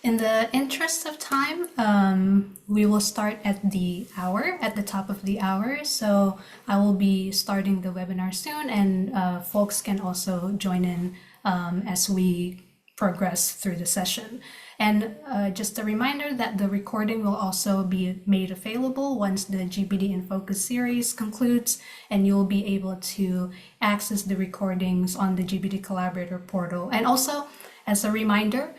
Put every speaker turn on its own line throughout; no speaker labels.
In the interest of time, we will start at the hour, at the top of the hour. So I will be starting the webinar soon, and folks can also join in as we progress through the session. And just a reminder that the recording will also be made available once the GBD in Focus series concludes, and you'll be able to access the recordings on the GBD Collaborator portal. And also, as a reminder,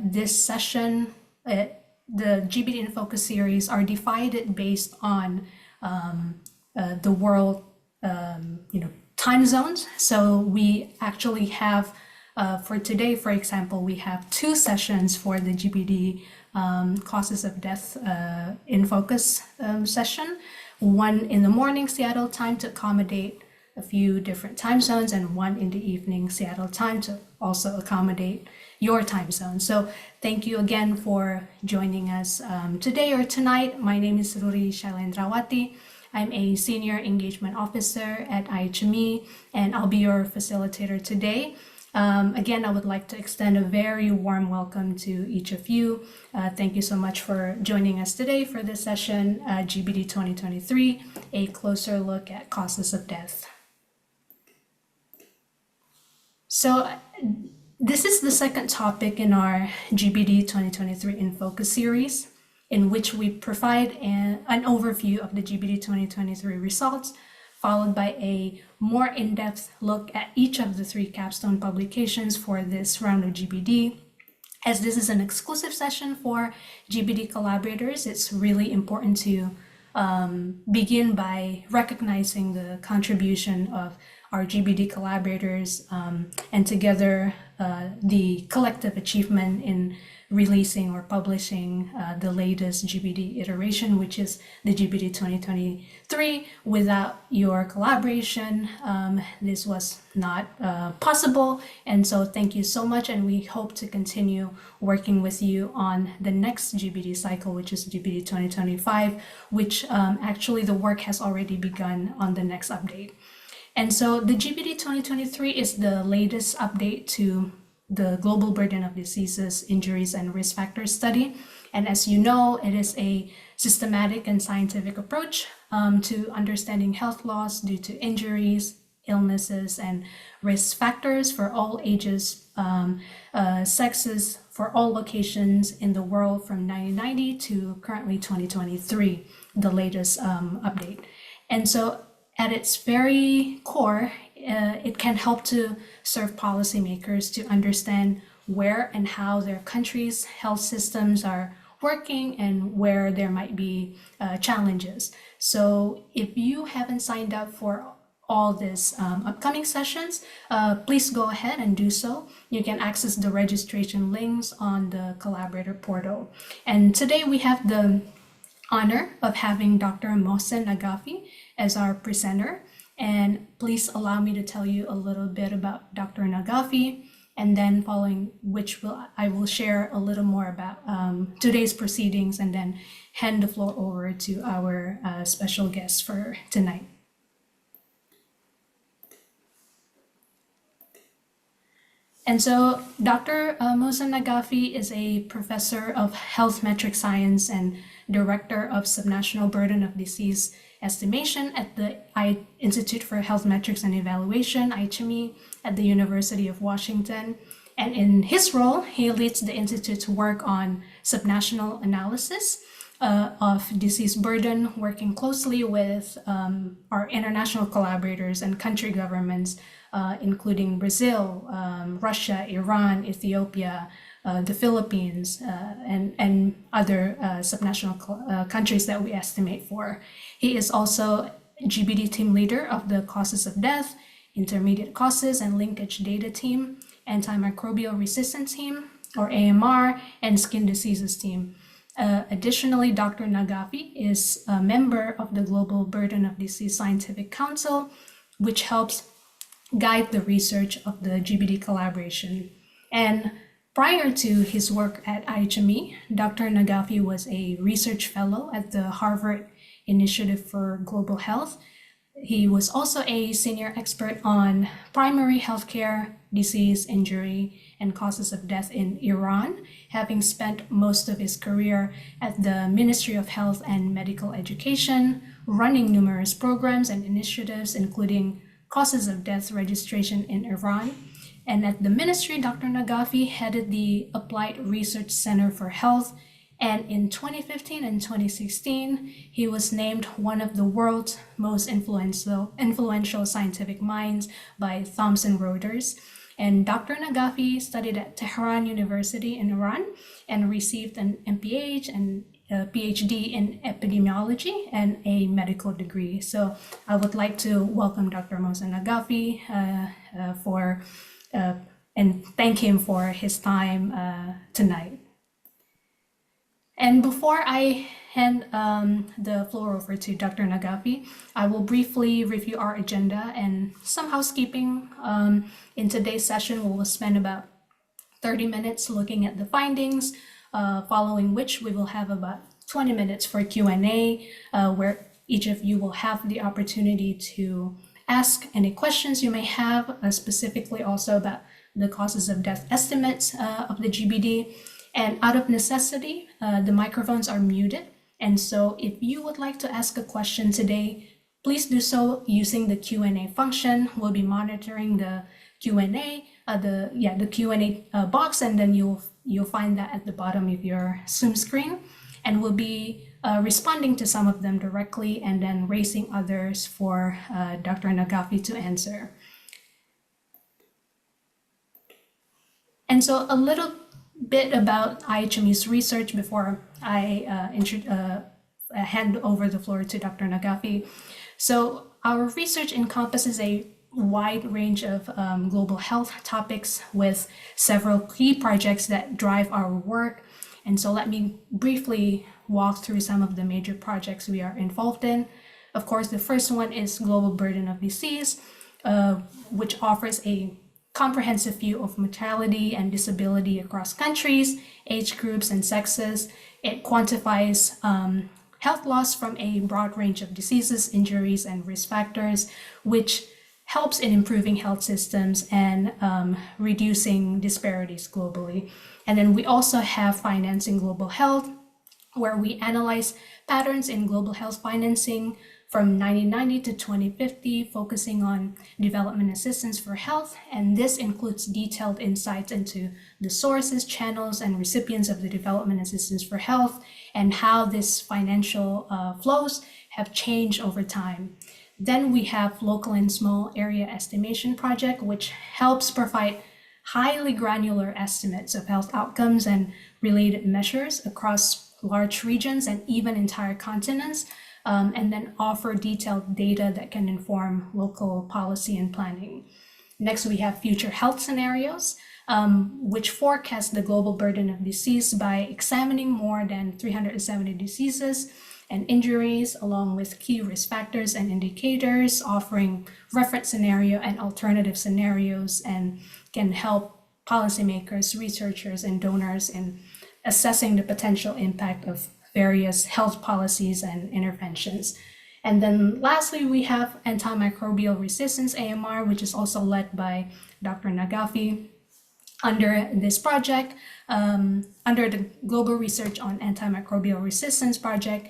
this session, the GBD in Focus series are divided based on the world, time zones. So we actually have, for today, for example, we have 2 sessions for the GBD causes of death in Focus session. One in the morning Seattle time to accommodate a few different time zones, and one in the evening Seattle time to also accommodate your time zone. So thank you again for joining us today or tonight. My name is Ruri Shailendrawati. I'm a Senior Engagement Officer at IHME, and I'll be your facilitator today. Again, I would like to extend a very warm welcome to each of you. Thank you so much for joining us today for this session, GBD 2023, a closer look at causes of death. So this is the second topic in our GBD 2023 in Focus series, in which we provide an overview of the GBD 2023 results, followed by a more in-depth look at each of the 3 capstone publications for this round of GBD. As this is an exclusive session for GBD collaborators, it's really important to begin by recognizing the contribution of our GBD collaborators and together the collective achievement in releasing or publishing the latest GBD iteration, which is the GBD 2023. Without your collaboration, this was not possible. And so thank you so much. And we hope to continue working with you on the next GBD cycle, which is GBD 2025, which actually the work has already begun on the next update. And so the GBD 2023 is the latest update to the Global Burden of Diseases, Injuries, and Risk Factors study. And as you know, it is a systematic and scientific approach to understanding health loss due to injuries, illnesses, and risk factors for all ages, sexes, for all locations in the world from 1990 to currently 2023, the latest update. And so at its very core, it can help to serve policymakers to understand where and how their country's health systems are working and where there might be challenges. So if you haven't signed up for all these upcoming sessions, please go ahead and do so. You can access the registration links on the collaborator portal. And today we have the honor of having Dr. Mohsen Naghavi as our presenter. And please allow me to tell you a little bit about Dr. Naghavi, and then following which I will share a little more about today's proceedings, and then hand the floor over to our special guest for tonight. And so Dr. Mohsen Naghavi is a professor of health metric science and director of subnational burden of disease estimation at the Institute for Health Metrics and Evaluation, IHME, at the University of Washington. And in his role, he leads the Institute's work on subnational analysis of disease burden, working closely with our international collaborators and country governments, including Brazil, Russia, Iran, Ethiopia, the Philippines, and other subnational countries that we estimate for. He is also GBD team leader of the causes of death, intermediate causes and linkage data team, antimicrobial resistance team, or AMR, and skin diseases team. Additionally, Dr. Naghavi is a member of the Global Burden of Disease Scientific Council, which helps guide the research of the GBD collaboration. And prior to his work at IHME, Dr. Naghavi was a research fellow at the Harvard Initiative for Global Health. He was also a senior expert on primary healthcare, disease, injury, and Causes of Death in Iran, having spent most of his career at the Ministry of Health and Medical Education, running numerous programs and initiatives, including causes of death registration in Iran. And at the ministry, Dr. Naghavi headed the Applied Research Center for Health. And in 2015 and 2016, he was named one of the world's most influential scientific minds by Thomson Reuters. And Dr. Naghavi studied at Tehran University in Iran and received an MPH and a PhD in epidemiology and a medical degree. So I would like to welcome Dr. Mohsen Naghavi and thank him for his time tonight. And before I hand the floor over to Dr. Naghavi, I will briefly review our agenda and some housekeeping. In today's session, we will spend about 30 minutes looking at the findings, following which we will have about 20 minutes for Q&A, where each of you will have the opportunity to ask any questions you may have, specifically also about the causes of death estimates of the GBD. And out of necessity, the microphones are muted. And so if you would like to ask a question today, please do so using the Q&A function. We'll be monitoring the Q&A, the Q&A box, and then you'll find that at the bottom of your Zoom screen. And we'll be responding to some of them directly and then raising others for Dr. Naghavi to answer. And so a little bit about IHME's research before I hand over the floor to Dr. Naghavi. So our research encompasses a wide range of global health topics with several key projects that drive our work. And so let me briefly walk through some of the major projects we are involved in. Of course, the first one is Global Burden of Disease, which offers a comprehensive view of mortality and disability across countries, age groups, and sexes. It quantifies health loss from a broad range of diseases, injuries, and risk factors, which helps in improving health systems and reducing disparities globally. And then we also have Financing Global Health, where we analyze patterns in global health financing from 1990 to 2050, focusing on development assistance for health. And this includes detailed insights into the sources, channels, and recipients of the development assistance for health and how these financial flows have changed over time. Then we have Local and Small Area Estimation Project, which helps provide highly granular estimates of health outcomes and related measures across large regions and even entire continents, and then offer detailed data that can inform local policy and planning. Next, we have Future Health Scenarios, which forecast the global burden of disease by examining more than 370 diseases and injuries, along with key risk factors and indicators, offering reference scenario and alternative scenarios, and can help policymakers, researchers, and donors in assessing the potential impact of various health policies and interventions. And then lastly, we have Antimicrobial Resistance, AMR, which is also led by Dr. Naghavi. Under this project, under the Global Research on Antimicrobial Resistance project,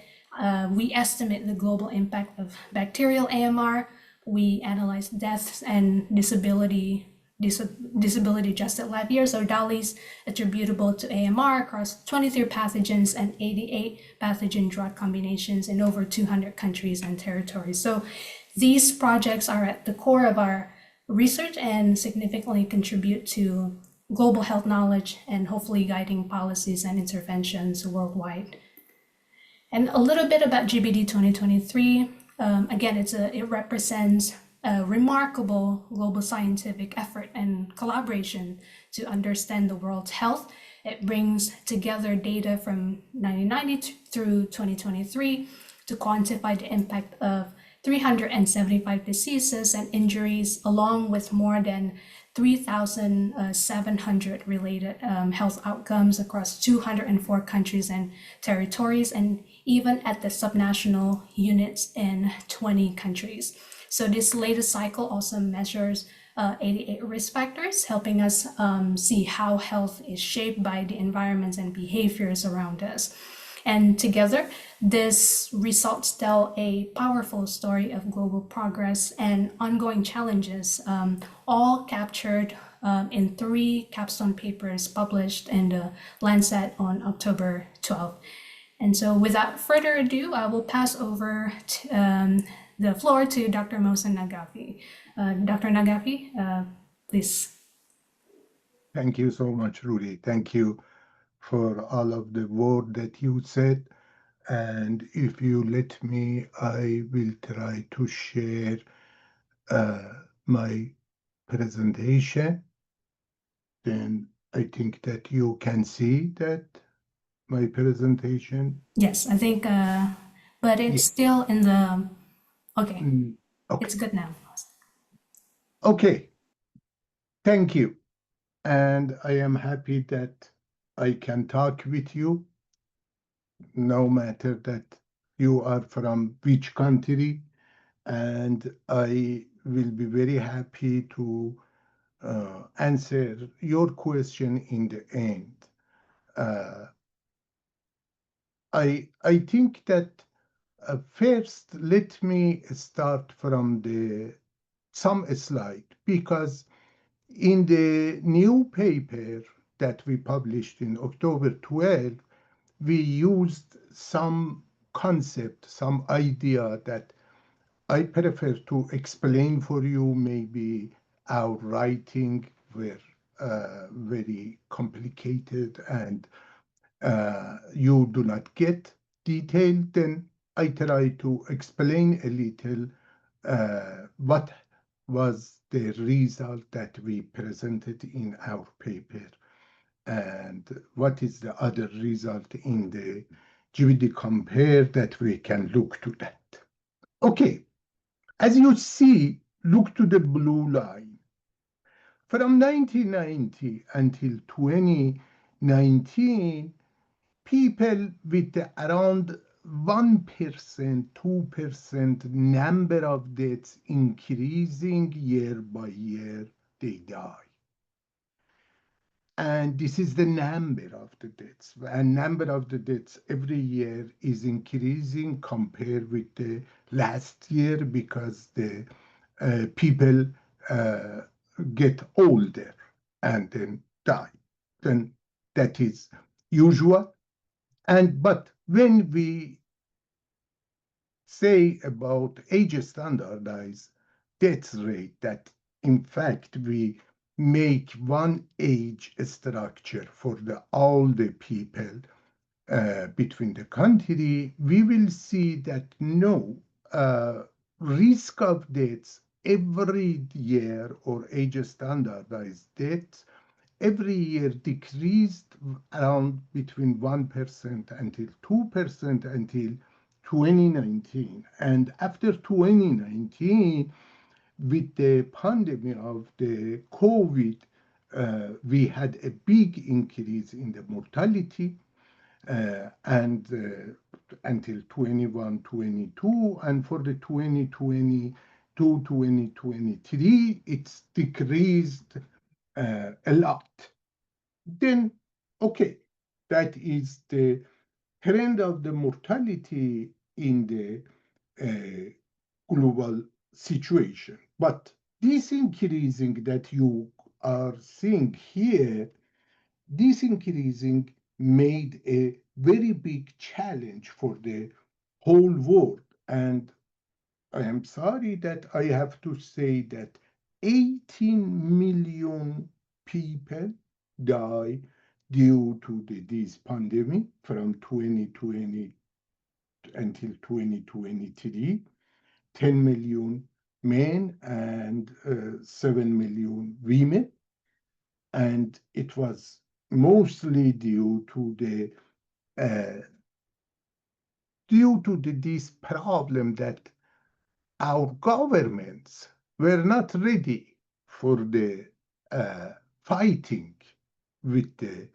we estimate the global impact of bacterial AMR. We analyze deaths and disability adjusted life years, or DALYs, attributable to AMR across 23 pathogens and 88 pathogen drug combinations in over 200 countries and territories. So these projects are at the core of our research and significantly contribute to global health knowledge and hopefully guiding policies and interventions worldwide. And a little bit about GBD 2023. Again, it represents a remarkable global scientific effort and collaboration to understand the world's health. It brings together data from 1990 through 2023 to quantify the impact of 375 diseases and injuries, along with more than 3,700 related health outcomes across 204 countries and territories, and even at the subnational units in 20 countries. So this latest cycle also measures 88 risk factors, helping us see how health is shaped by the environments and behaviors around us. And together, these results tell a powerful story of global progress and ongoing challenges, all captured in three capstone papers published in the Lancet on October 12th. And so, without further ado, I will pass over the floor to Dr. Mohsen Naghavi. Dr. Naghavi, please.
Thank you so much, Rudy. Thank you for all of the word that you said. And if you let me, I will try to share my presentation. Then I think that you can see that my presentation.
Yes, I think, but it's
Yeah.
still in the, okay,
Okay.
it's good now.
Okay. Thank you. And I am happy that I can talk with you, no matter that you are from which country. And I will be very happy to answer your question in the end. I think that first, let me start from the some slide, because in the new paper that we published in October 12, we used some concept, some idea that I prefer to explain for you. Maybe our writing were very complicated and you do not get detailed, then I try to explain a little what was the result that we presented in our paper and what is the other result in the GBD compare that we can look to that. Okay, as you see, look to the blue line. From 1990 until 2019, people with around 1%, 2% number of deaths increasing year by year, they die. And this is the number of the deaths. And number of the deaths every year is increasing compared with the last year because the people get older and then die. Then that is usual. And but when we say about age standardized death rate, that in fact we make one age structure for all the people between the country, we will see that no risk of deaths every year or age standardized deaths every year decreased around between 1% until 2% until 2019. And after 2019, with the pandemic of the COVID, we had a big increase in the mortality and until 21, 22, and for the 2022, 2023, it's decreased a lot. Then, okay, that is the trend of the mortality in the global situation. But this increasing that you are seeing here, this increasing made a very big challenge for the whole world. And I am sorry that I have to say that 18 million people die due to this pandemic from 2020 until 2023, 10 million men and 7 million women. And it was mostly due to this problem that our governments were not ready for the fighting with the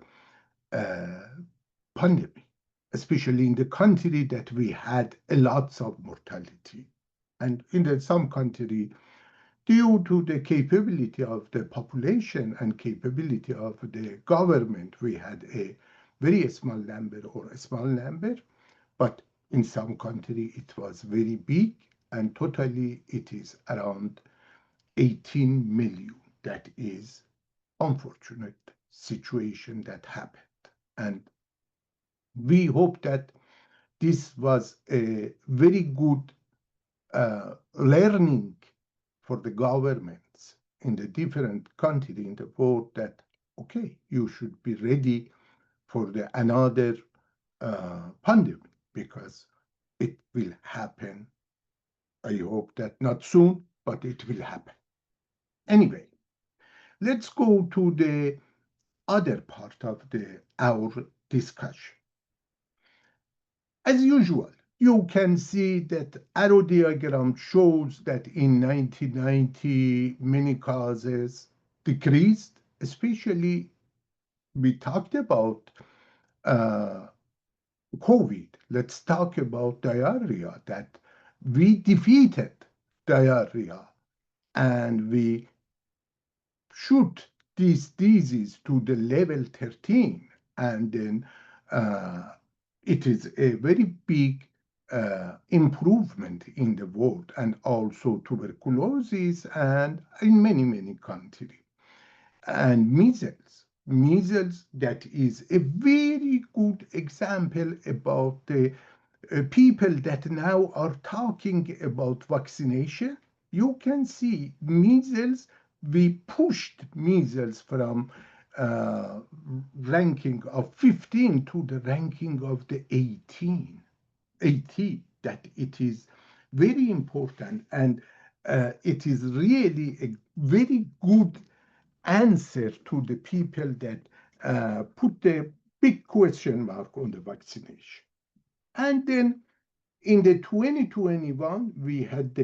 pandemic, especially in the country that we had a lots of mortality. And in some country, due to the capability of the population and capability of the government, we had a very small number or a small number, but in some country it was very big, and totally it is around 18 million. That is unfortunate situation that happened. And we hope that this was a very good learning for the governments in the different countries in the world that, okay, you should be ready for another pandemic because it will happen. I hope that not soon, but it will happen. Anyway, let's go to the other part of our discussion. As usual, you can see that arrow diagram shows that in 1990, many causes decreased, especially we talked about uh, COVID. Let's talk about diarrhea, that we defeated diarrhea and we shoot this disease to the level 13. And then it is a very big improvement in the world, and also tuberculosis and in many, many countries. And measles, that is a very good example about the people that now are talking about vaccination. You can see measles, we pushed measles from ranking of 15 to the ranking of the 18, that it is very important, and it is really a very good answer to the people that put the big question mark on the vaccination. And then in the 2021, we had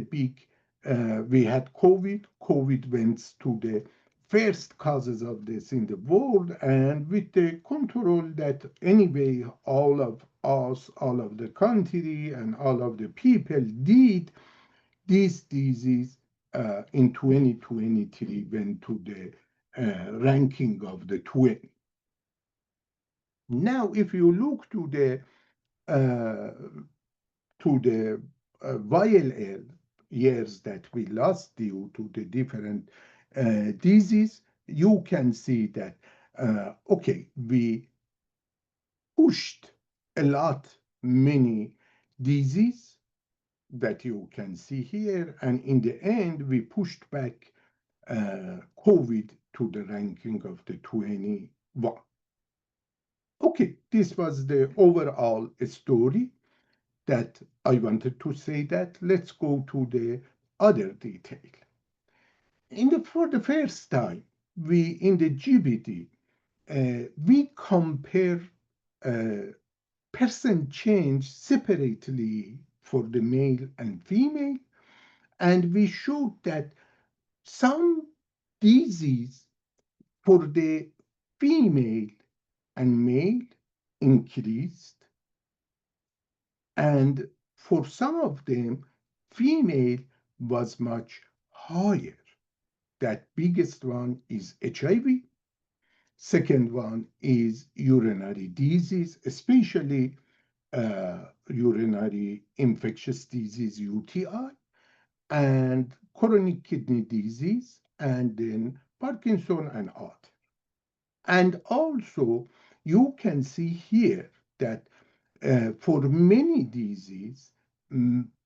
we had COVID. COVID went to the first causes of this in the world, and with the control that anyway all of us, all of the country, and all of the people did, this disease in 2023 went to the ranking of the 20. Now, if you look to the VLL years that we lost due to the different disease, you can see that, okay, we pushed a lot, many disease that you can see here, and in the end, we pushed back COVID to the ranking of the 21. Okay, this was the overall story that I wanted to say. That let's go to the other detail. For the first time, we in the GBD we compare percent change separately for the male and female, and we showed that some disease for the female and male increased, and for some of them, female was much higher. That biggest one is HIV. Second one is urinary disease, especially urinary infectious disease, UTI, and chronic kidney disease, and then Parkinson and other. And also, you can see here that for many diseases,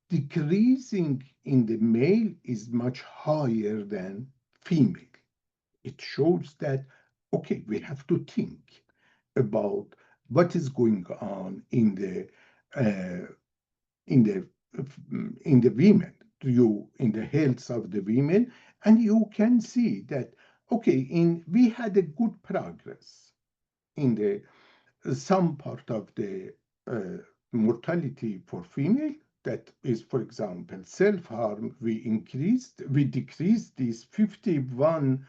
decreasing in the male is much higher than female. It shows that, okay, we have to think about what is going on in the in the in the women, in the health of the women, and you can see that, okay, we had a good progress in the some part of the mortality for female. That is, for example, self-harm, we decreased this 51%.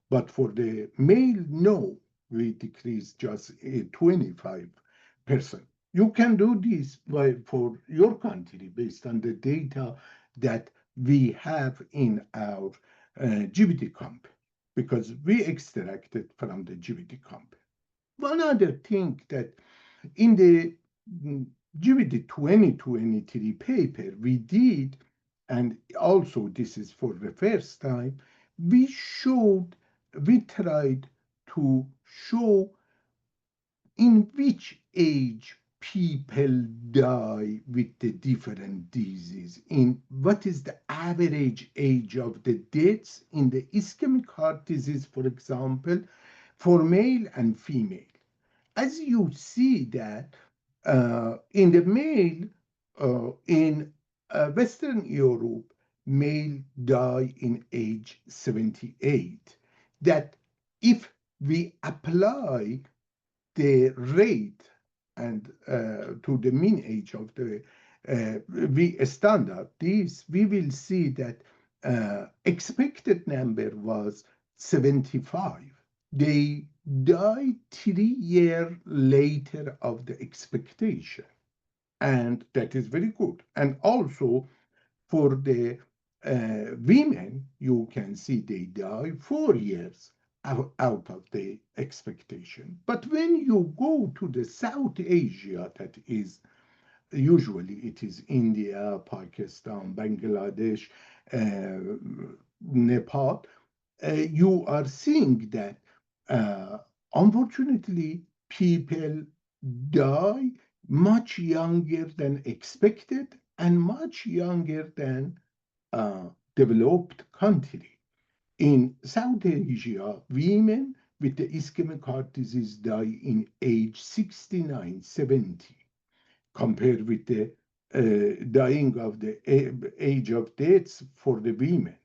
But for the male, no, we decreased just 25%. You can do this for your country based on the data that we have in our GBD comp, because we extracted from the GBD comp. One other thing that in the GBD 2023 paper we did, and also this is for the first time, we tried to show in which age people die with the different diseases, in what is the average age of the deaths in the ischemic heart disease, for example, for male and female. As you see that in the male, in Western Europe, male die in age 78. That if we apply the rate and to the mean age of the we standard this, we will see that expected number was 75. They died 3 years later of the expectation, and that is very good. And also for the women, you can see they die 4 years out of the expectation. But when you go to the South Asia, that is usually it is India, Pakistan, Bangladesh, Nepal, you are seeing that unfortunately people die much younger than expected and much younger than developed country. In South Asia, women with the ischemic heart disease die in age 69, 70, compared with the dying of the age of deaths for the women.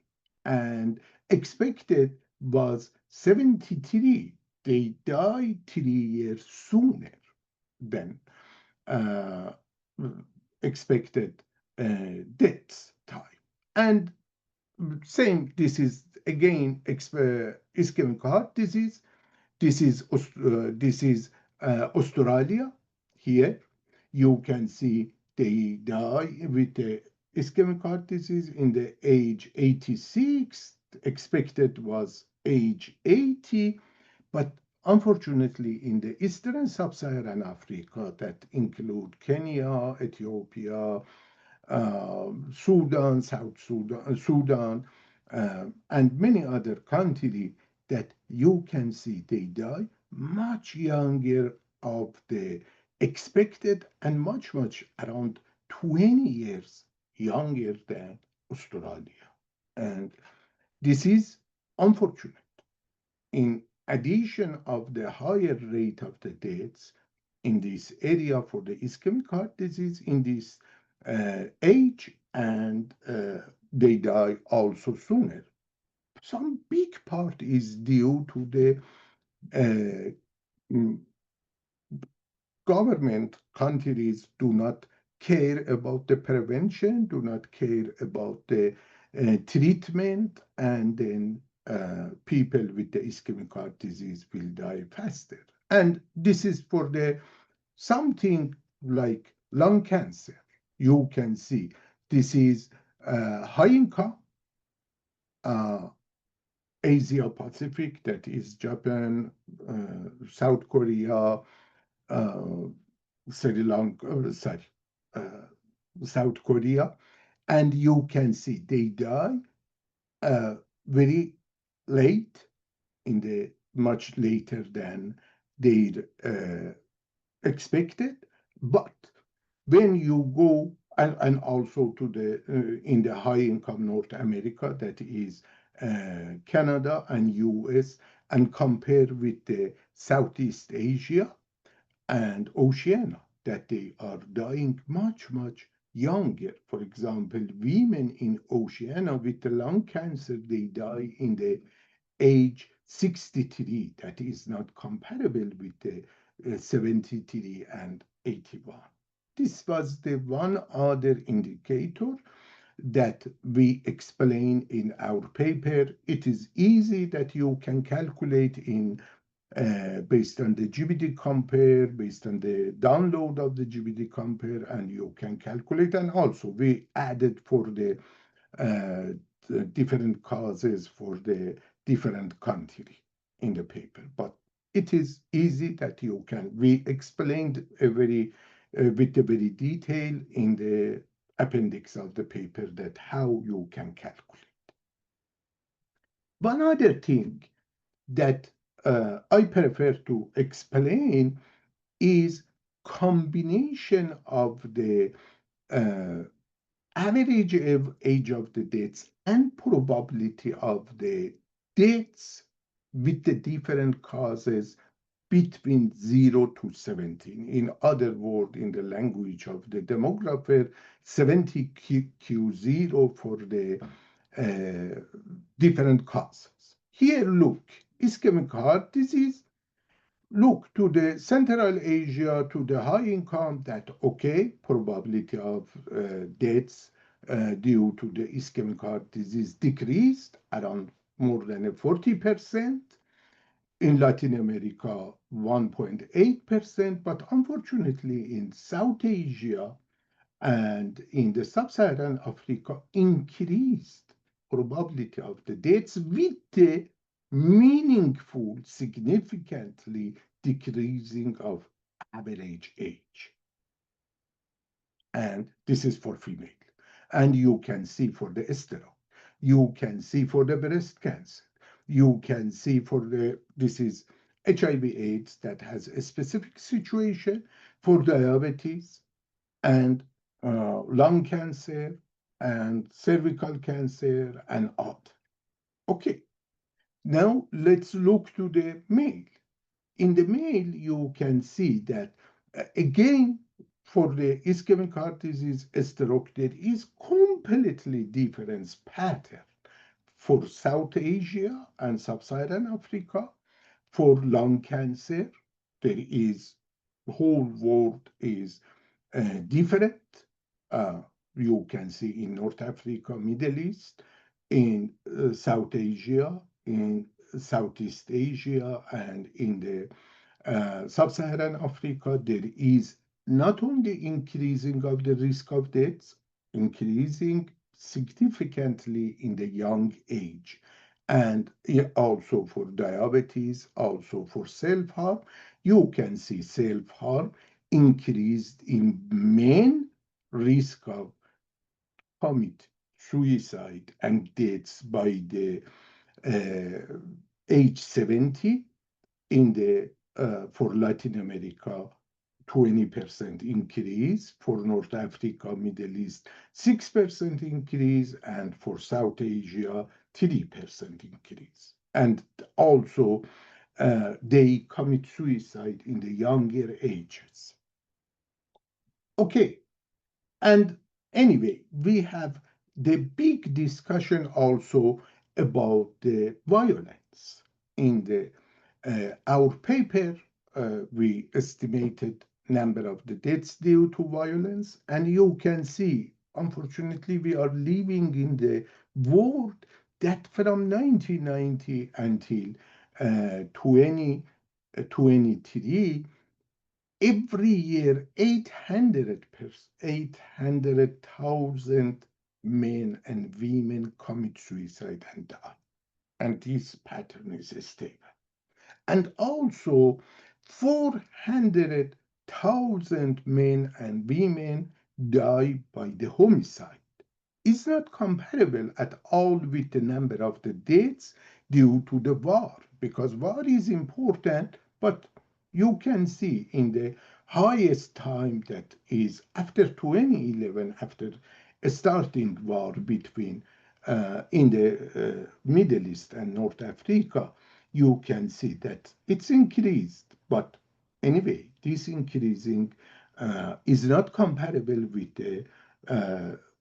And expected was 73. They died 3 years sooner than uh, expected death time. And same, this is again ischemic heart disease. This is Australia. Here you can see they die with the ischemic heart disease in the age 86. Expected was age 80, but unfortunately in the eastern sub-Saharan Africa, that include Kenya, Ethiopia, Sudan, Sudan, and many other countries, that you can see they die much younger of the expected and much, much around 20 years younger than Australia. And this is unfortunate. In addition of the higher rate of the deaths in this area for the ischemic heart disease in this age, and they die also sooner. Some big part is due to the uh, government countries do not care about the prevention, do not care about the treatment, and then people with the ischemic heart disease will die faster. And this is for the something like lung cancer. You can see this is high income, uh, Asia Pacific, that is Japan, South Korea, uh, Sri Lanka, uh, South Korea, and you can see they die very late, in the much later than they expected. But when you go and also to the in the high income North America, that is Canada and US, and compare with the Southeast Asia and Oceania, that they are dying much, much younger. For example, women in Oceania with the lung cancer, they die in the age 63. That is not comparable with the 73 and 81. This was the one other indicator that we explain in our paper. It is easy that you can calculate in based on the GBD compare, based on the download of the GBD compare, and you can calculate. And also we added for the uh, the different causes for the different country in the paper. But it is easy that you can. We explained with the very detail in the appendix of the paper that how you can calculate. One other thing that I prefer to explain is combination of the uh, average age of the deaths and probability of the deaths with the different causes between 0 to 17. In other words, in the language of the demographer, 70 Q0 for the uh, different causes. Here, look, ischemic heart disease. Look to the Central Asia, to the high income, that okay, probability of deaths due to the ischemic heart disease decreased around more than 40%. In Latin America, 1.8%, but unfortunately in South Asia and in the sub-Saharan Africa, increased probability of the deaths with the meaningful, significantly decreasing of average age. And this is for female. And you can see for the stroke. You can see for the breast cancer. You can see for this is HIV/AIDS that has a specific situation for diabetes and lung cancer and cervical cancer and other. Okay, now let's look to the male. In the male, you can see that again, for the ischemic heart disease stroke, there is completely different pattern for South Asia and Sub-Saharan Africa. For lung cancer, there is the whole world is different. Uh, you can see in North Africa, Middle East, in South Asia, in Southeast Asia, and in the Sub-Saharan Africa, there is not only increasing of the risk of deaths, increasing significantly in the young age, and also for diabetes, also for self-harm. You can see self-harm increased in men risk of commit suicide and deaths by the age 70 in the for Latin America, 20% increase, for North Africa, Middle East, 6% increase, and for South Asia, 3% increase. And also, they commit suicide in the younger ages. Okay, and anyway, we have the big discussion also about the violence. In the our paper, we estimated number of the deaths due to violence, and you can see, unfortunately, we are living in the world that from 1990 until 2023, every year 800,000 men and women commit suicide and die. And this pattern is stable. And also 400,000 men and women die by the homicide. It's not comparable at all with the number of the deaths due to the war, because war is important, but you can see in the highest time that is after 2011, after starting war between in the Middle East and North Africa, you can see that it's increased. But anyway, this increasing is not comparable with the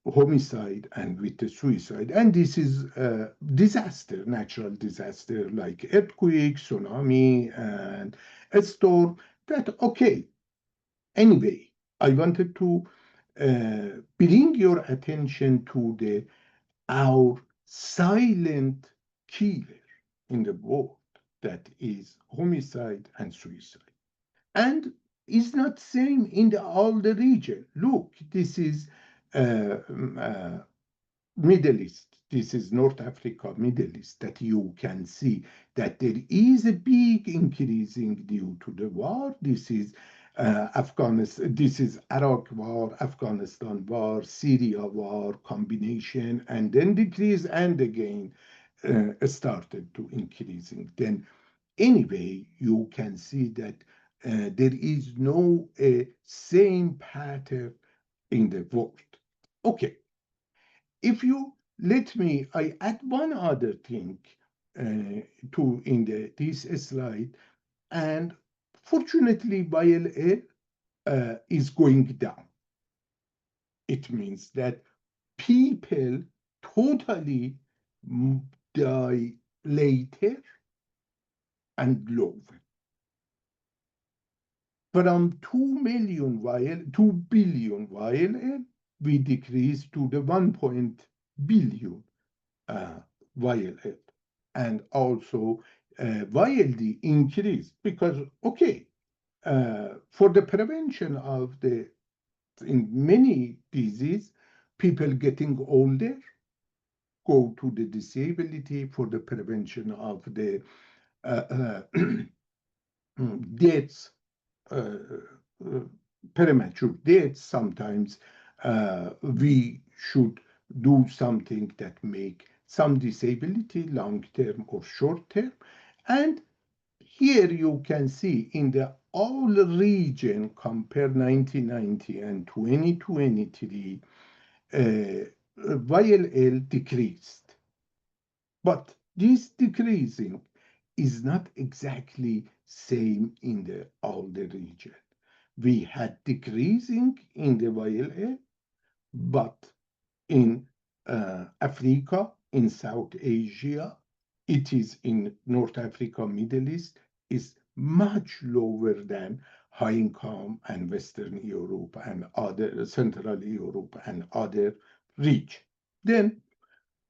homicide and with the suicide. And this is disaster, natural disaster like earthquake, tsunami, and a storm. That okay. Anyway, I wanted to bring your attention to the our silent killer in the world, that is homicide and suicide. And it's not same in all the region. Look, this is uh, uh, Middle East, this is North Africa, Middle East, that you can see that there is a big increasing due to the war. This is Afghanistan, this is Iraq war, Afghanistan war, Syria war combination, and then decrease and again started to increasing. Then anyway, you can see that there is no same pattern in the world. Okay, if you let me, I add one other thing to in this slide, and fortunately, YLA is going down. It means that people totally die later and lower. From 2 million vial, 2 billion vial, we decreased to the 1 billion vial, and also VLD increased because, okay, for the prevention of the, in many disease, people getting older go to the disability for the prevention of the deaths, premature deaths. Sometimes we should do something that make some disability long term or short term. And here you can see in the all region compare 1990 and 2023, VLL decreased. But this decreasing is not exactly same in the all the region. We had decreasing in the VLL, but in Africa, in South Asia, it is in North Africa, Middle East, is much lower than high income and Western Europe and other Central Europe and other region. Then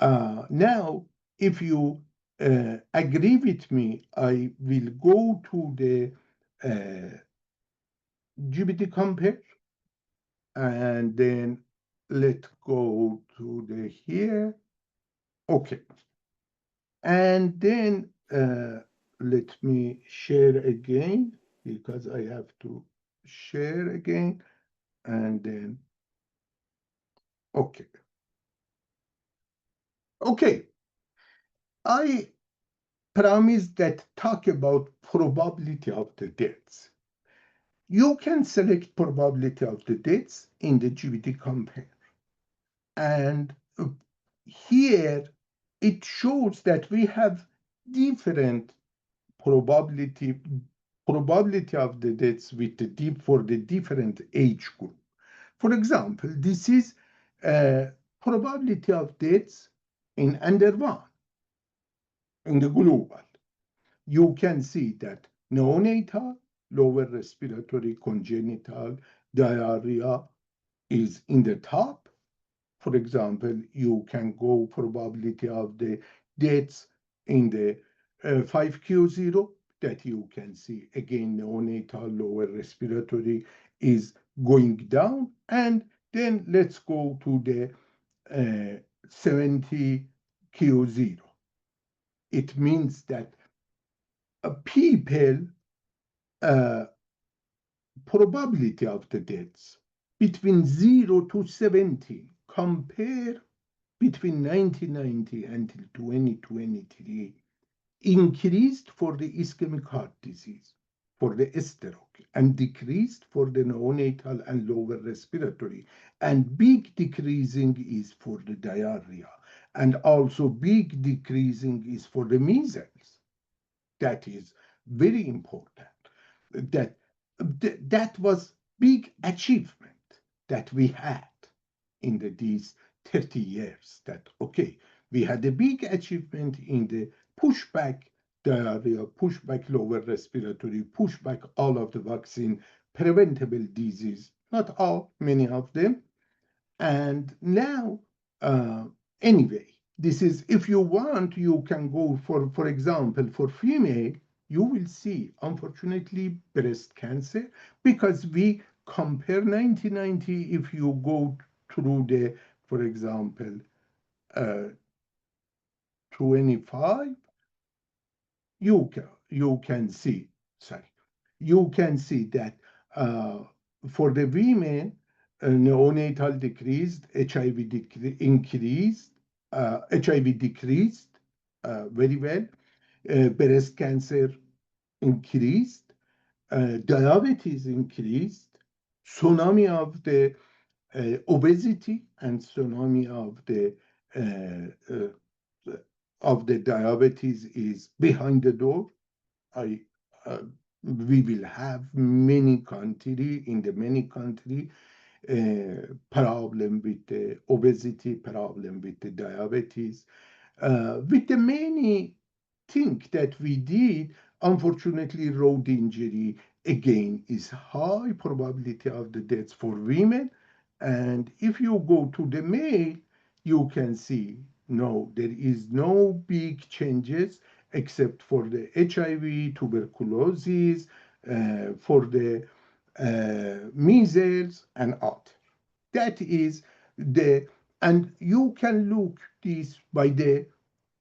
now, if you agree with me, I will go to the GBD compare, and then let's go to the here. Okay. And then let me share again, because I have to share again. And then, okay. Okay. I promise that talk about probability of the deaths. You can select probability of the deaths in the GBD compare. And here it shows that we have different probability of the deaths with the deep for the different age group. For example, this is probability of deaths in under one in the global. You can see that neonatal, lower respiratory congenital diarrhea is in the top. For example, you can go probability of the deaths in the 5Q0 that you can see. Again, neonatal lower respiratory is going down. And then let's go to the 70Q0. It means that people probability of the deaths between 0 to 70 compare between 1990 until 2023 increased for the ischemic heart disease, for the stroke, and decreased for the neonatal and lower respiratory. And big decreasing is for the diarrhea. And also big decreasing is for the measles. That is very important. That was big achievement that we had in these 30 years. That, okay, we had a big achievement in the pushback diarrhea, pushback lower respiratory, pushback all of the vaccine preventable disease, not all, many of them. And now, anyway, this is, if you want, you can go for example, for female, you will see, unfortunately, breast cancer, because we compare 1990, if you go through the, for example, 25, you can see, sorry, you can see that for the women, neonatal decreased, HIV increased, HIV decreased very well, breast cancer increased, diabetes increased, tsunami of the obesity and tsunami uh, uh, of the diabetes is behind the door. I we will have many country problem with the obesity, problem with the diabetes, with the many things that we did. Unfortunately, road injury again is high probability of the deaths for women. And if you go to the male, you can see no, there is no big changes except for the HIV, tuberculosis, for the measles and other. That is the, and you can look this by the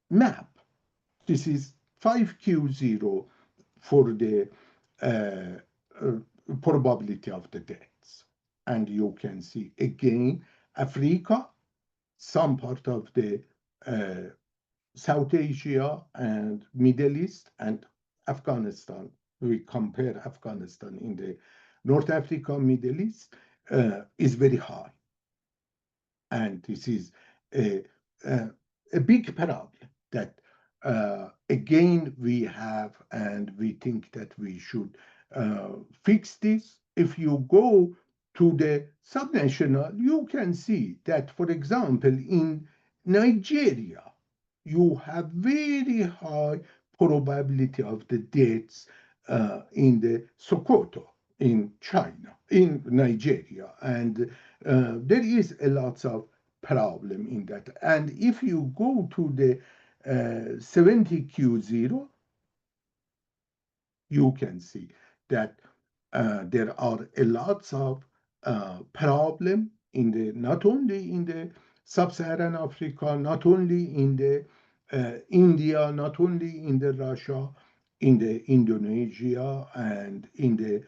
map. This is 5Q0 for the uh, uh, probability of the deaths. And you can see again, Africa, some part of the South Asia and Middle East and Afghanistan. We compare Afghanistan in the North Africa, Middle East is very high. And this is a, a, a big problem that again we have, and we think that we should fix this. If you go to the subnational, you can see that, for example, in Nigeria, you have very high probability of the deaths in the Sokoto, in China, in Nigeria, and there is a lot of problem in that. And if you go to the 70Q0, you can see that there are a lots of problem in the, not only in the sub-Saharan Africa, not only in the India, not only in the Russia, in the Indonesia, and in the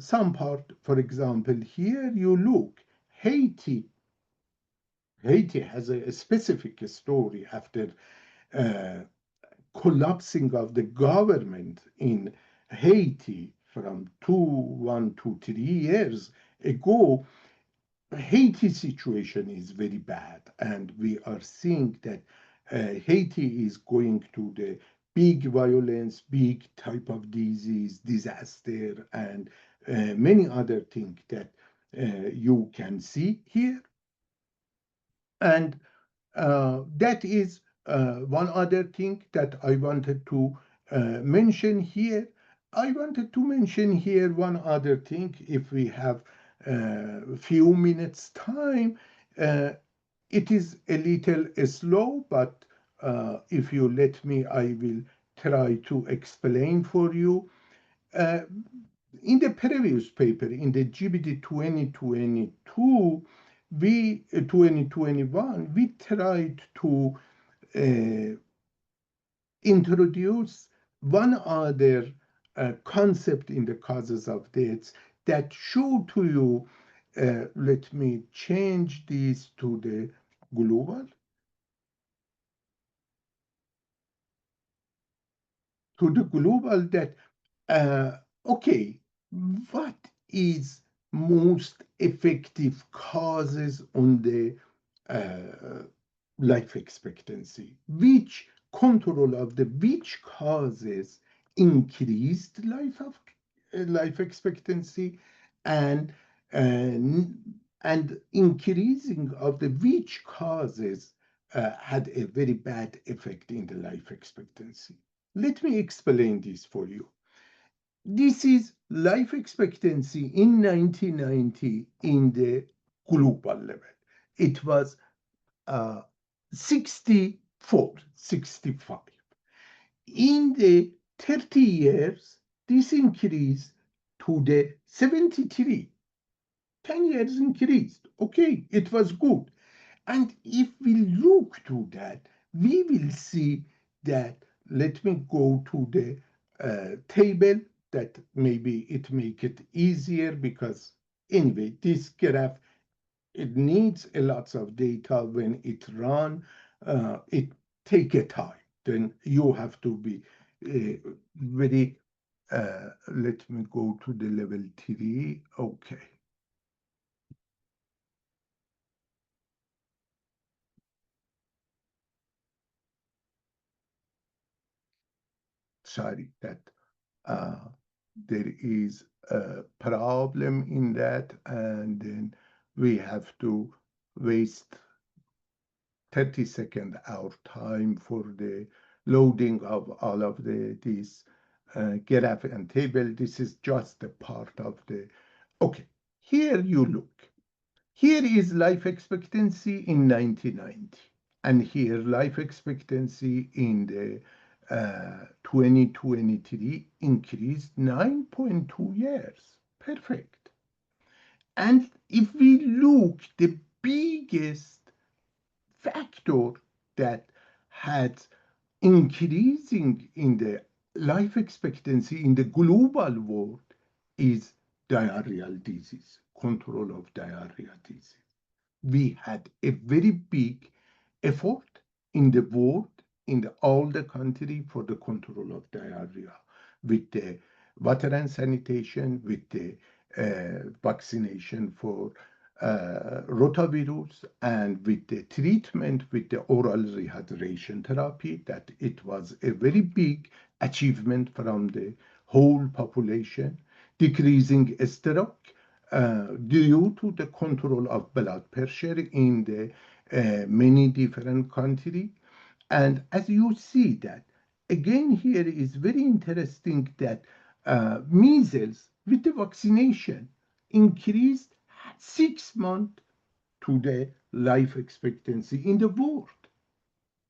some part, for example, here you look, Haiti. Haiti has a specific story after uh, collapsing of the government in Haiti from 1 to 3 years ago. Haiti situation is very bad, and we are seeing that Haiti is going to the big violence, big type of disease, disaster, and many other things that you can see here. And that is one other thing that I wanted to mention here. I wanted to mention here one other thing, if we have a few minutes time. It is a little slow, but if you let me, I will try to explain for you. Uh, in the previous paper, in the GBD 2022, 2021, we tried to uh, introduce one other concept in the causes of deaths that show to you, let me change this to the global, that okay, what is most effective causes on the life expectancy? Which control of the which causes increased life expectancy, and and increasing of the which causes had a very bad effect in the life expectancy. Let me explain this for you. This is life expectancy in 1990 in the global level. It was 64, 65. In the 30 years, this increased to the 73. 10 years increased. Okay, it was good. And if we look to that, we will see that, let me go to the table that maybe it make it easier because anyway, this graph, it needs a lots of data when it run. It take a time. Then you have to be very, let me go to the level 3. Okay. Sorry that uh, there is a problem in that, and then we have to waste 30-second our time for the loading of all of these graph and table. This is just a part of the. Okay, here you look. Here is life expectancy in 1990, and here life expectancy in the 2023 increased 9.2 years. Perfect. And if we look, the biggest factor that had increasing in the life expectancy in the global world is diarrheal disease, control of diarrhea disease. We had a very big effort in the world, in all the country for the control of diarrhea with the water and sanitation, with the vaccination for rotavirus, and with the treatment with the oral rehydration therapy, that it was a very big achievement from the whole population, decreasing stroke, due to the control of blood pressure in the many different countries. And as you see that, again here is very interesting that measles with the vaccination increased 6 months to the life expectancy in the world.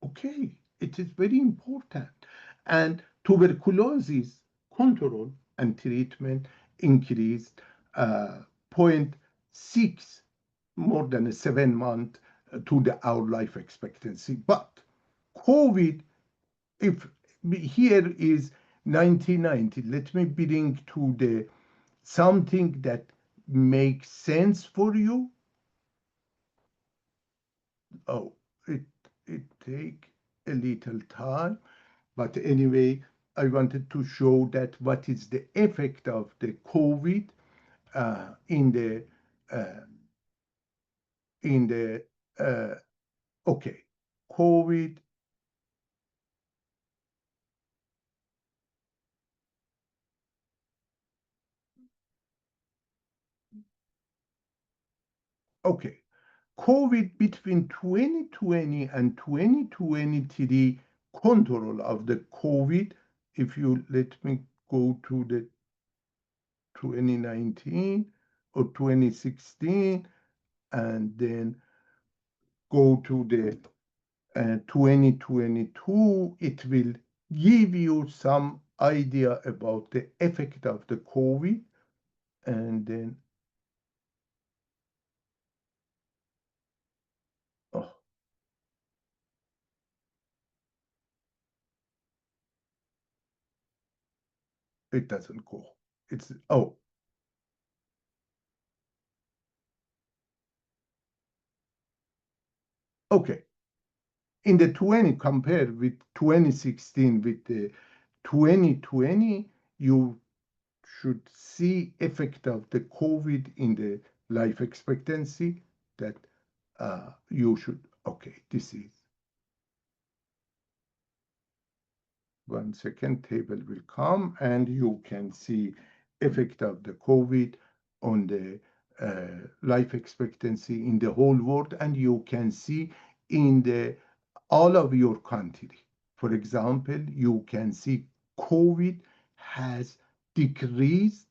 Okay, it is very important. And tuberculosis control and treatment increased uh, zero point 0.6 more than 7 months to the our life expectancy. But COVID, if here is 1990, let me bring to the something that makes sense for you. Oh, it it take a little time, but anyway, I wanted to show that what is the effect of the COVID in the uh, in the uh, okay, COVID. Okay, COVID between 2020 and 2023 control of the COVID. If you let me go to the 2019 or 2016 and then go to the 2022, it will give you some idea about the effect of the COVID. And then, oh, it doesn't go. It's, oh, okay. In the 20, compared with 2016 with the 2020, you should see effect of the COVID in the life expectancy that you should, okay, this is 1 second, table will come and you can see effect of the COVID on the life expectancy in the whole world, and you can see in the all of your country. For example, you can see COVID has decreased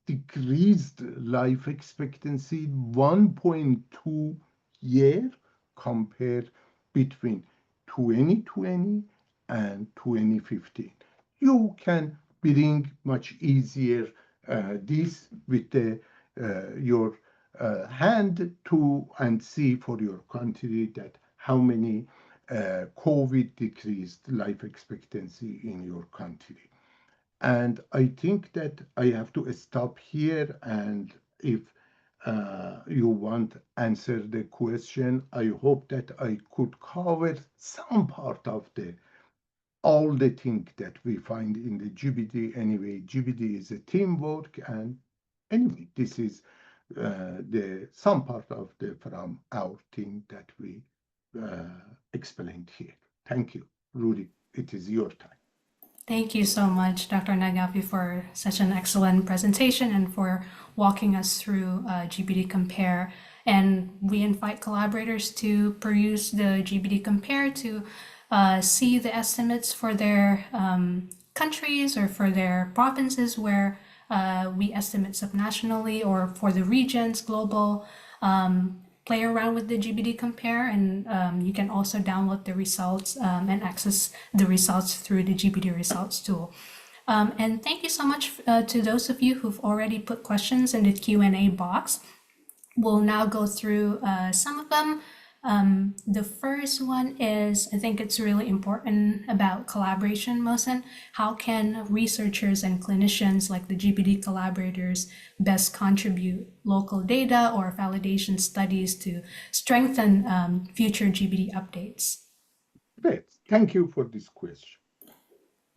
life expectancy 1.2 year compared between 2020 and 2015. You can bring much easier this with your hand to and see for your country that how many COVID decreased life expectancy in your country. And I think that I have to stop here. And if you want answer the question, I hope that I could cover some part of the all the things that we find in the GBD. Anyway, GBD is a teamwork, and anyway, this is the some part of the from our team that we explained here. Thank you, Rudy. It is your time.
Thank you so much, Dr. Naghavi, for such an excellent presentation and for walking us through GBD Compare. And we invite collaborators to peruse the GBD Compare to see the estimates for their countries or for their provinces where we estimate subnationally, or for the regions, global. Play around with the GBD Compare, and you can also download the results and access the results through the GBD results tool. And thank you so much to those of you who've already put questions in the Q&A box. We'll now go through some of them. The first one is, I think it's really important about collaboration, Mohsen. How can researchers and clinicians like the GBD collaborators best contribute local data or validation studies to strengthen future GBD updates?
Great. Thank you for this question.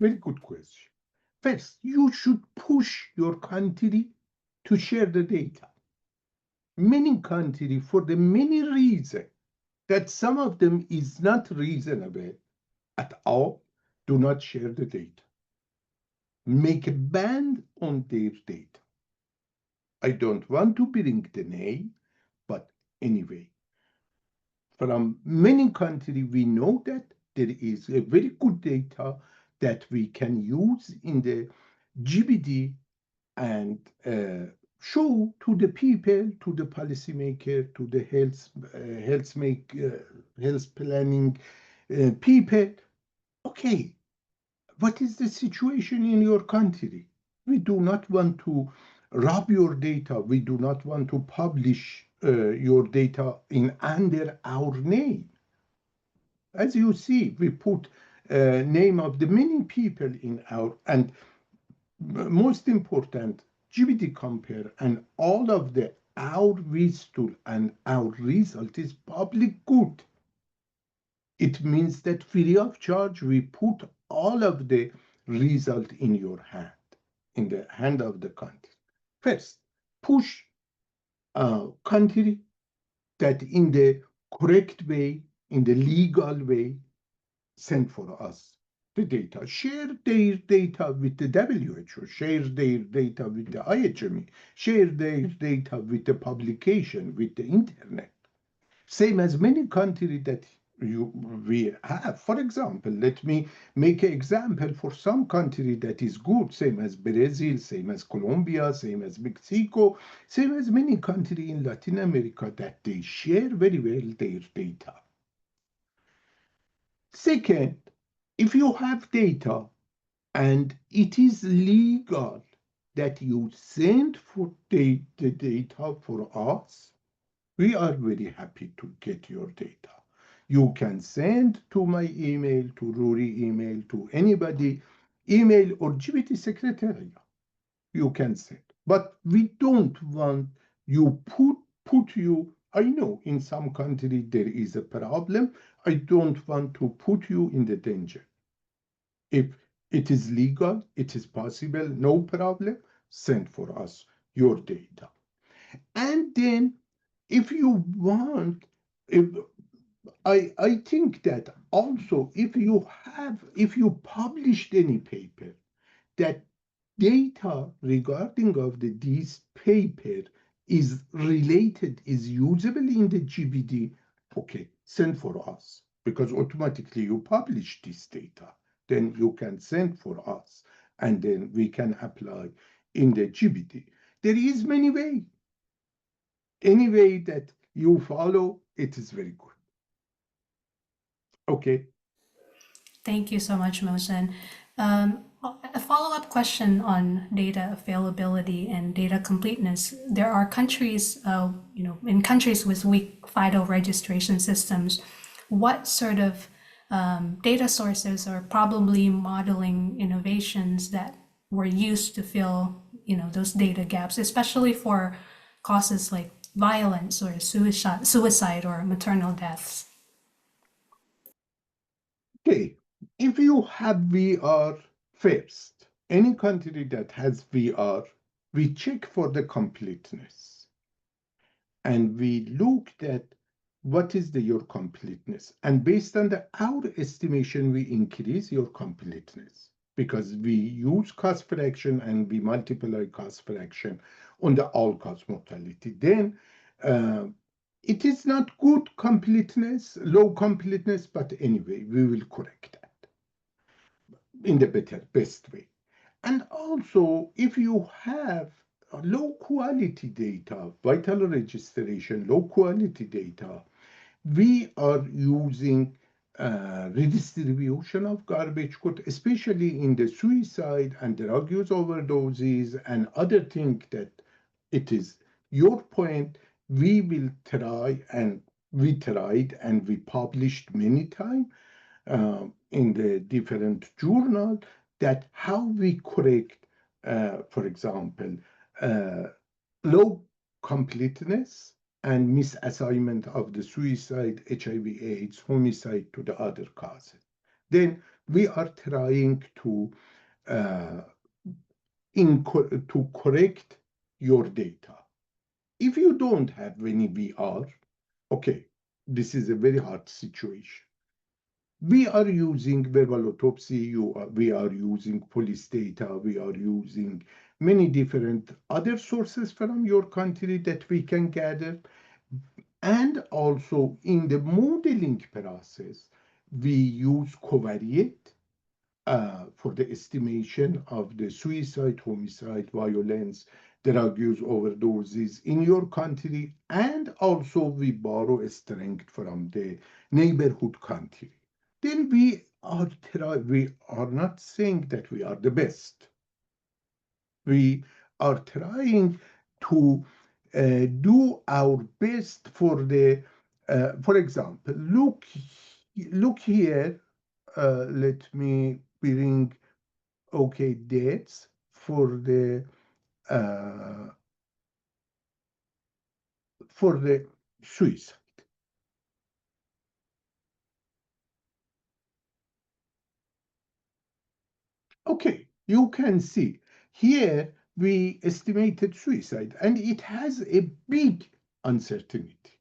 Very good question. First, you should push your country to share the data. Many countries, for the many reasons, that some of them is not reasonable at all, do not share the data. Make a ban on their data. I don't want to bring the name, but anyway, from many countries, we know that there is a very good data that we can use in the GBD and show to the people, to the policymaker, to the health planning people. Okay, what is the situation in your country? We do not want to rob your data. We do not want to publish your data in under our name. As you see, we put name of the many people in our, and most important, GBD Compare and all of the our tool and our result is public good. It means that free of charge, we put all of the result in your hand, in the hand of the country. First, push country that in the correct way, in the legal way, send for us the data. Share their data with the WHO, share their data with the IHME, share their data with the publication, with the internet. Same as many countries that we have. For example, let me make an example for some country that is good, same as Brazil, same as Colombia, same as Mexico, same as many countries in Latin America that they share very well their data. Second, if you have data and it is legal that you send for the data for us, we are very happy to get your data. You can send to my email, to Rory email, to anybody, email or GBT secretariat. You can send. But we don't want you put you, I know in some country there is a problem. I don't want to put you in the danger. If it is legal, it is possible, no problem, send for us your data. And then if you want, I think that also if you published any paper that data regarding of this paper is related, is usable in the GBD, okay, send for us, because automatically you publish this data, then you can send for us, and then we can apply in the GBD. There is many ways. Any way that you follow, it is very good. Okay.
Thank you so much, Mohsen. A follow-up question on data availability and data completeness. There are countries, in countries with weak FIDO registration systems, what sort of data sources or probably modeling innovations that were used to fill, those data gaps, especially for causes like violence or suicide or maternal deaths.
Okay, if you have VR first, any country that has VR, we check for the completeness. And we looked at what is your completeness. And based on our estimation, we increase your completeness because we use cost fraction and we multiply cost fraction on the all-cause mortality. Then it is not good completeness, low completeness, but anyway, we will correct that in the best way. And also, if you have low quality data, vital registration, low quality data, we are using redistribution of garbage code, especially in the suicide and drug use overdoses and other things that it is your point. We will try, and we tried and we published many times in the different journal that how we correct, for example, low completeness and misassignment of the suicide, HIV/AIDS, homicide to the other causes. Then we are trying to correct your data. If you don't have any VR, okay, this is a very hard situation. We are using verbal autopsy, we are using police data, we are using many different other sources from your country that we can gather. And also in the modeling process, we use covariate for the estimation of the suicide, homicide, violence, drug use overdoses in your country. And also we borrow a strength from the neighborhood country. Then we are not saying that we are the best. We are trying to do our best for the, for example, look here. Let me bring dates for the suicide. Okay, you can see here we estimated suicide, and it has a big uncertainty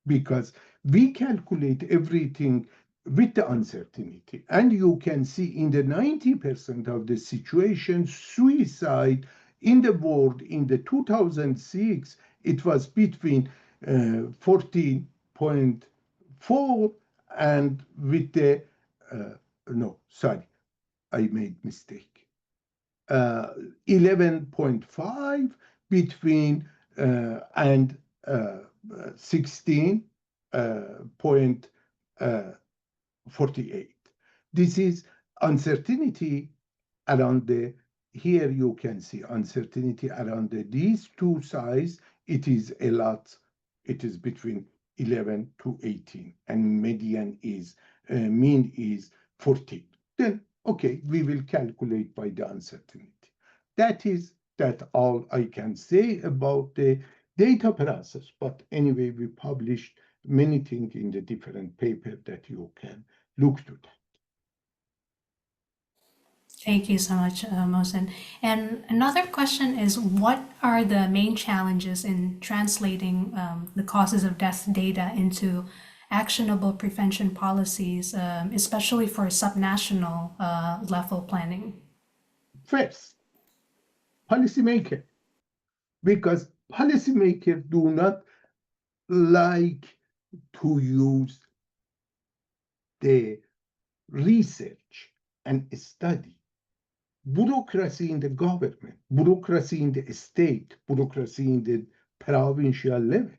because we calculate everything with the uncertainty. And you can see in the 90% of the situations, suicide in the world in the 2006, it was between 14.4 and with the, no, sorry, I made mistake. 11.5 between and 16.48. This is uncertainty around the, here you can see uncertainty around these two sides. It is a lot. It is between 11 to 18, and median is, mean is 14. Then, okay, we will calculate by the uncertainty. That all I can say about the data process. But anyway, we published many things in the different paper that you can look to that.
Thank you so much, Mohsen. And another question is, what are the main challenges in translating the causes of death data into actionable prevention policies, especially for subnational level planning?
First, policymaker, because policymakers do not like to use the research and study. Bureaucracy in the government, bureaucracy in the state, bureaucracy in the provincial level.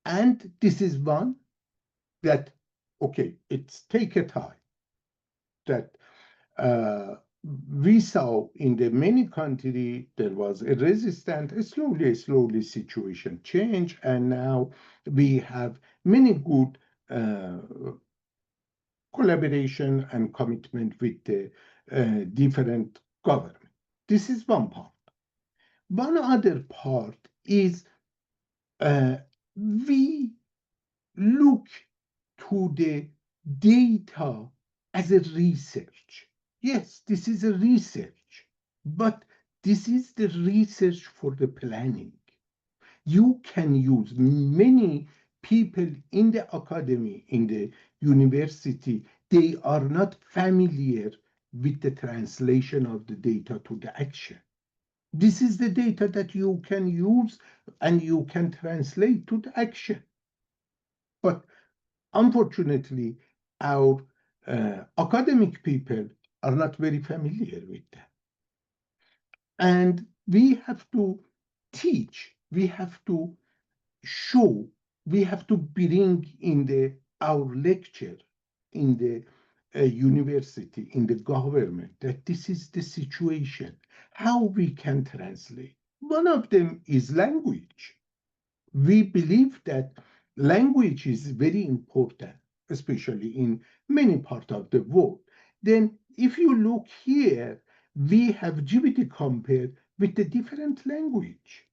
And this is one that, okay, it's take a time that we saw in the many countries there was a resistance, slowly situation change, and now we have many good collaboration and commitment with the different government. This is one part. One other part is we look to the data as a research. Yes, this is a research, but this is the research for the planning. You can use many people in the academy, in the university, they are not familiar with the translation of the data to the action. This is the data that you can use and you can translate to the action. But unfortunately, our academic people are not very familiar with that. And we have to teach, we have to show, we have to bring in our lecture in the university, in the government, that this is the situation, how we can translate. One of them is language. We believe that language is very important, especially in many parts of the world. Then, if you look here, we have GBD compared with the different language.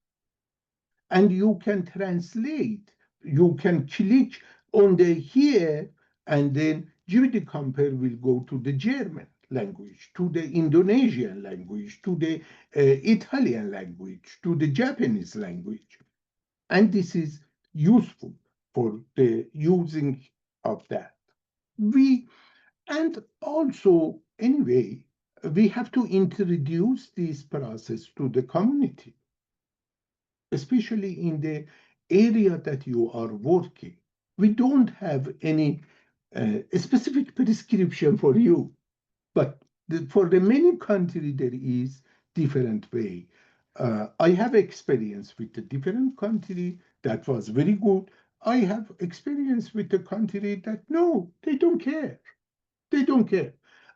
And you can translate, you can click on the here, and then GBD compare will go to the German language, to the Indonesian language, to the Italian language, to the Japanese language. And this is useful for the using of that. And also, anyway, we have to introduce this process to the community, especially in the area that you are working. We don't have any specific prescription for you, but for the many countries there is different way. I have experience with the different country that was very good. I have experience with the country that no, they don't care. They don't care.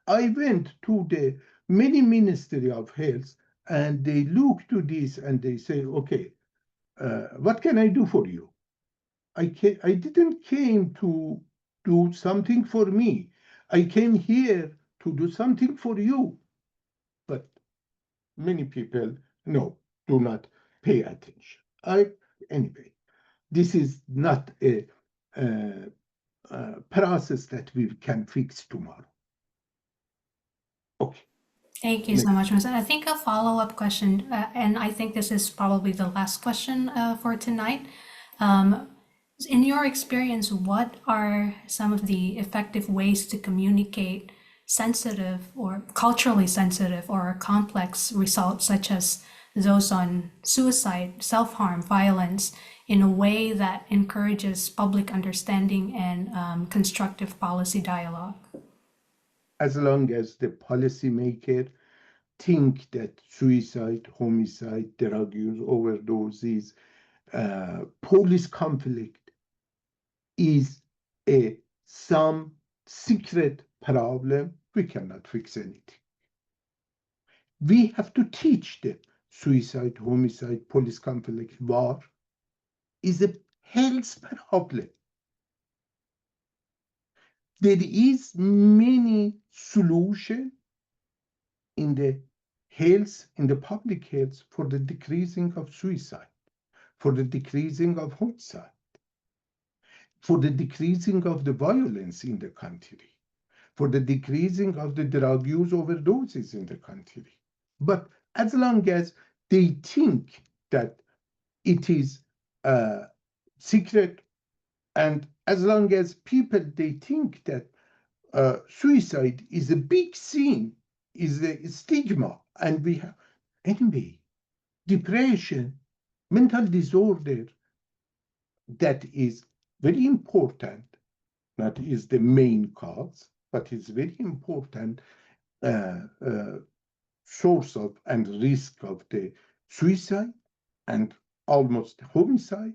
I went to the many Ministry of Health and they look to this and they say, okay, what can I do for you? I didn't came to do something for me. I came here to do something for you. But many people, no, do not pay attention. Anyway, this is not a process that we can fix tomorrow. Okay.
Thank you so much, Mohsen. I think a follow-up question, and I think this is probably the last question for tonight. In your experience, what are some of the effective ways to communicate sensitive or culturally sensitive or complex results, such as those on suicide, self-harm, violence, in a way that encourages public understanding and constructive policy dialogue?
As long as the policymaker think that suicide, homicide, drug use, overdoses, police conflict is some secret problem, we cannot fix anything. We have to teach them suicide, homicide, police conflict, war is a health problem. There is many solution in the health, in the public health, for the decreasing of suicide, for the decreasing of homicide, for the decreasing of the violence in the country, for the decreasing of the drug use overdoses in the country. But as long as they think that it is secret, and as long as people they think that suicide is a big sin, is a stigma, and we have anyway depression, mental disorder, that is very important, not is the main cause, but it's very important source of and risk of the suicide and almost homicide.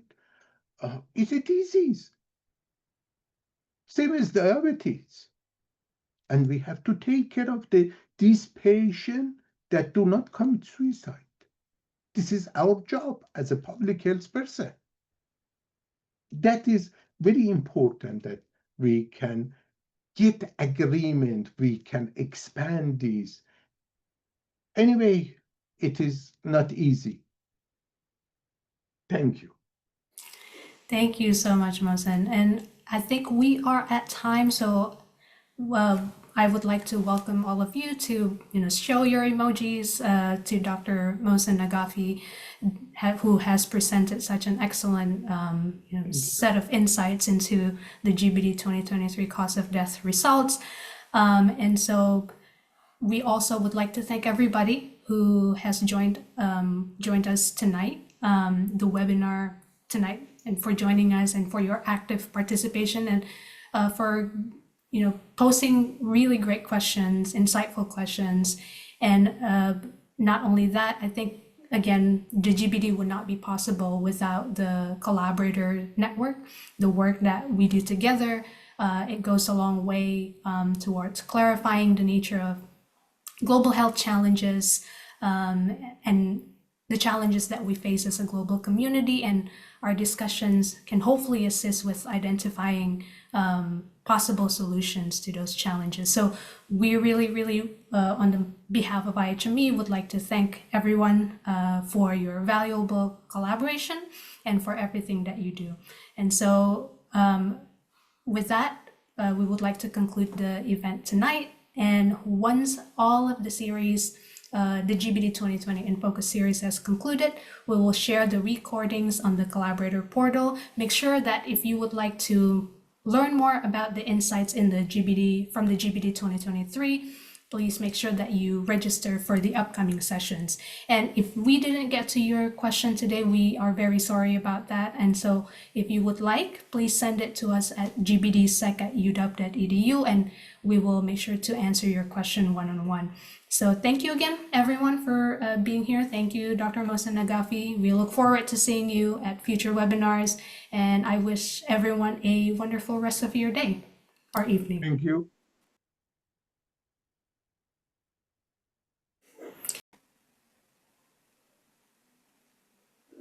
Is a disease, same as diabetes. and we have to take care of these patients that do not commit suicide. This is our job as a public health person. That is very important that we can get agreement, we can expand these. Anyway, it is not easy. Thank you.
Thank you so much, Mohsen. And I think we are at time, so I would like to welcome all of you to show your emojis to Dr. Mohsen Naghavi, who has presented such an excellent set of insights into the GBD 2023 cause of death results. And so we also would like to thank everybody who has joined us tonight, the webinar tonight, and for joining us and for your active participation and for posing really great questions, insightful questions. And not only that, I think again, the GBD would not be possible without the collaborator network, the work that we do together. It goes a long way towards clarifying the nature of global health challenges and the challenges that we face as a global community, and our discussions can hopefully assist with identifying possible solutions to those challenges. So we really, on the behalf of IHME, would like to thank everyone for your valuable collaboration and for everything that you do. And so with that, we would like to conclude the event tonight. And once all of the series, the GBD 2020 in Focus series has concluded, we will share the recordings on the collaborator portal. Make sure that if you would like to learn more about the insights in the GBD from the GBD 2023, please make sure that you register for the upcoming sessions. And if we didn't get to your question today, we are very sorry about that. And so if you would like, please send it to us at gbdsec@uw.edu, and we will make sure to answer your question one-on-one. So thank you again, everyone, for being here. Thank you, Dr. Mohsen Naghavi. We look forward to seeing you at future webinars, and I wish everyone a wonderful rest of your day or evening.
Thank you.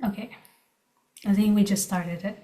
Okay, I think we just started it.